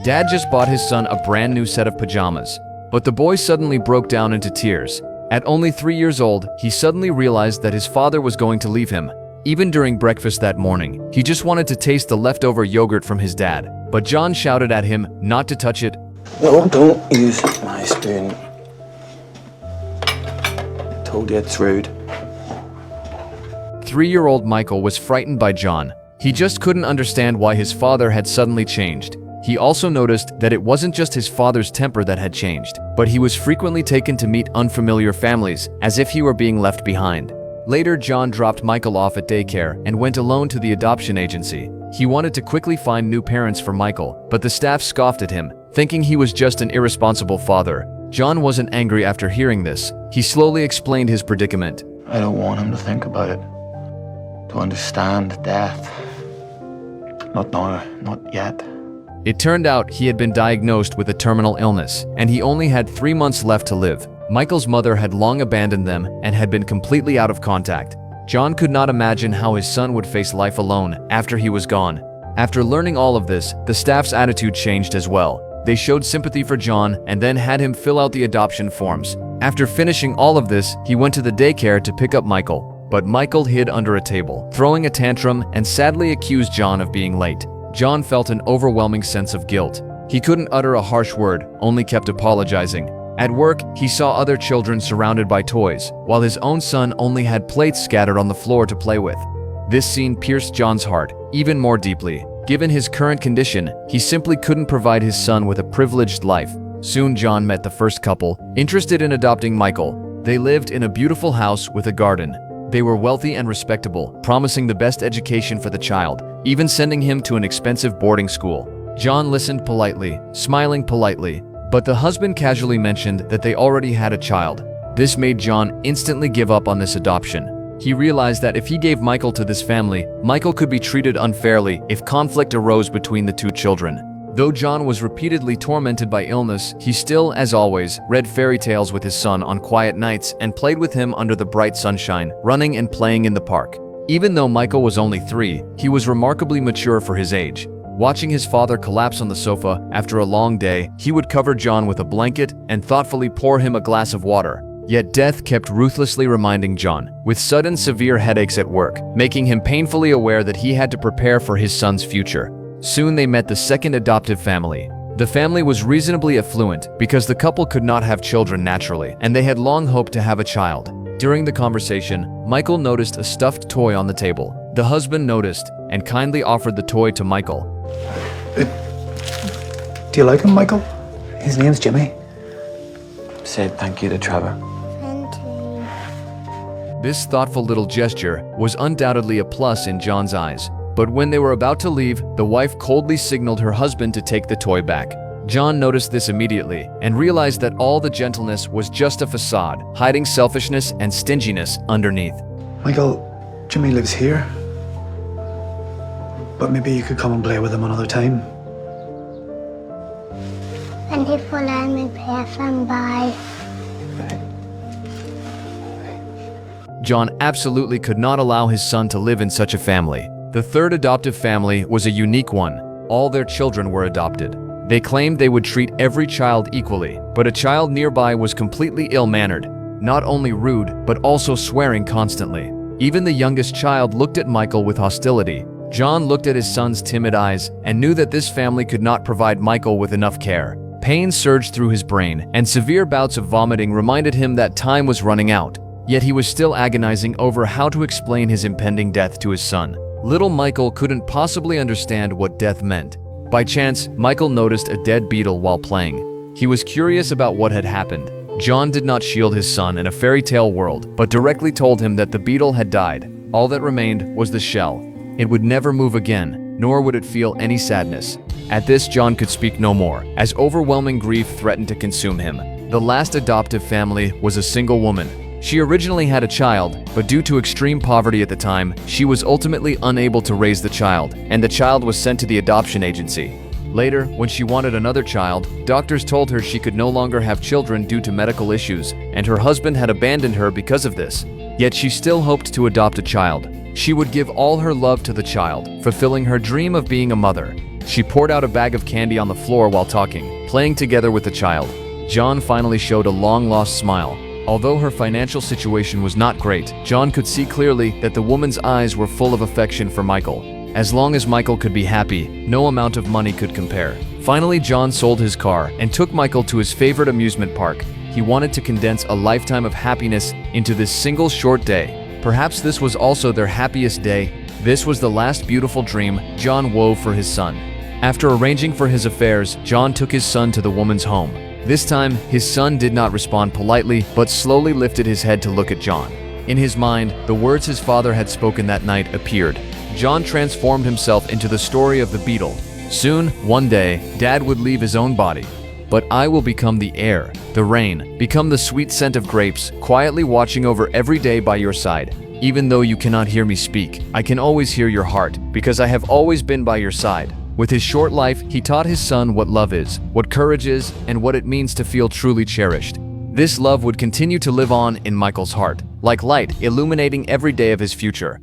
Dad just bought his son a brand new set of pajamas, but the boy suddenly broke down into tears. At only 3 years old, he suddenly realized that his father was going to leave him. Even during breakfast that morning, he just wanted to taste the leftover yogurt from his dad, but John shouted at him not to touch it. No, don't use my spoon. Told you it's rude. 3-year-old Michael was frightened by John. He just couldn't understand why his father had suddenly changed. He also noticed that it wasn't just his father's temper that had changed, but he was frequently taken to meet unfamiliar families, as if he were being left behind. Later, John dropped Michael off at daycare and went alone to the adoption agency. He wanted to quickly find new parents for Michael, but the staff scoffed at him, thinking he was just an irresponsible father. John wasn't angry after hearing this. He slowly explained his predicament. I don't want him to think about it, to understand death. Not now, not yet. It turned out he had been diagnosed with a terminal illness, and he only had 3 months left to live. Michael's mother had long abandoned them and had been completely out of contact. John could not imagine how his son would face life alone after he was gone. After learning all of this, the staff's attitude changed as well. They showed sympathy for John and then had him fill out the adoption forms. After finishing all of this, he went to the daycare to pick up Michael, but Michael hid under a table, throwing a tantrum and sadly accused John of being late. John felt an overwhelming sense of guilt. He couldn't utter a harsh word, only kept apologizing. At work, he saw other children surrounded by toys, while his own son only had plates scattered on the floor to play with. This scene pierced John's heart even more deeply. Given his current condition, he simply couldn't provide his son with a privileged life. Soon John met the first couple interested in adopting Michael. They lived in a beautiful house with a garden. They were wealthy and respectable, promising the best education for the child, even sending him to an expensive boarding school. John listened politely, smiling politely, but the husband casually mentioned that they already had a child. This made John instantly give up on this adoption. He realized that if he gave Michael to this family, Michael could be treated unfairly if conflict arose between the two children. Though John was repeatedly tormented by illness, he still, as always, read fairy tales with his son on quiet nights and played with him under the bright sunshine, running and playing in the park. Even though Michael was only 3, he was remarkably mature for his age. Watching his father collapse on the sofa after a long day, he would cover John with a blanket and thoughtfully pour him a glass of water. Yet death kept ruthlessly reminding John, with sudden severe headaches at work, making him painfully aware that he had to prepare for his son's future. Soon they met the second adoptive family. The family was reasonably affluent because the couple could not have children naturally, and they had long hoped to have a child. During the conversation, Michael noticed a stuffed toy on the table. The husband noticed and kindly offered the toy to Michael. Do you like him, Michael? His name's Jimmy. Say thank you to Trevor. This thoughtful little gesture was undoubtedly a plus in John's eyes. But when they were about to leave, the wife coldly signaled her husband to take the toy back. John noticed this immediately and realized that all the gentleness was just a facade, hiding selfishness and stinginess underneath. Michael, Jimmy lives here. But maybe you could come and play with him another time. Thank you for letting me play with him. Bye. John absolutely could not allow his son to live in such a family. The third adoptive family was a unique one. All their children were adopted. They claimed they would treat every child equally, but a child nearby was completely ill-mannered, not only rude, but also swearing constantly. Even the youngest child looked at Michael with hostility. John looked at his son's timid eyes and knew that this family could not provide Michael with enough care. Pain surged through his brain, and severe bouts of vomiting reminded him that time was running out. Yet he was still agonizing over how to explain his impending death to his son. Little Michael couldn't possibly understand what death meant. By chance, Michael noticed a dead beetle while playing. He was curious about what had happened. John did not shield his son in a fairy tale world, but directly told him that the beetle had died. All that remained was the shell. It would never move again, nor would it feel any sadness. At this, John could speak no more, as overwhelming grief threatened to consume him. The last adoptive family was a single woman. She originally had a child, but due to extreme poverty at the time, she was ultimately unable to raise the child, and the child was sent to the adoption agency. Later, when she wanted another child, doctors told her she could no longer have children due to medical issues, and her husband had abandoned her because of this. Yet she still hoped to adopt a child. She would give all her love to the child, fulfilling her dream of being a mother. She poured out a bag of candy on the floor while talking, playing together with the child. John finally showed a long-lost smile. Although her financial situation was not great, John could see clearly that the woman's eyes were full of affection for Michael. As long as Michael could be happy, no amount of money could compare. Finally, John sold his car and took Michael to his favorite amusement park. He wanted to condense a lifetime of happiness into this single short day. Perhaps this was also their happiest day. This was the last beautiful dream John wove for his son. After arranging for his affairs, John took his son to the woman's home. This time, his son did not respond politely, but slowly lifted his head to look at John. In his mind, the words his father had spoken that night appeared. John transformed himself into the story of the beetle. Soon, one day, Dad would leave his own body. But I will become the air, the rain, become the sweet scent of grapes, quietly watching over every day by your side. Even though you cannot hear me speak, I can always hear your heart, because I have always been by your side. With his short life, he taught his son what love is, what courage is, and what it means to feel truly cherished. This love would continue to live on in Michael's heart, like light illuminating every day of his future.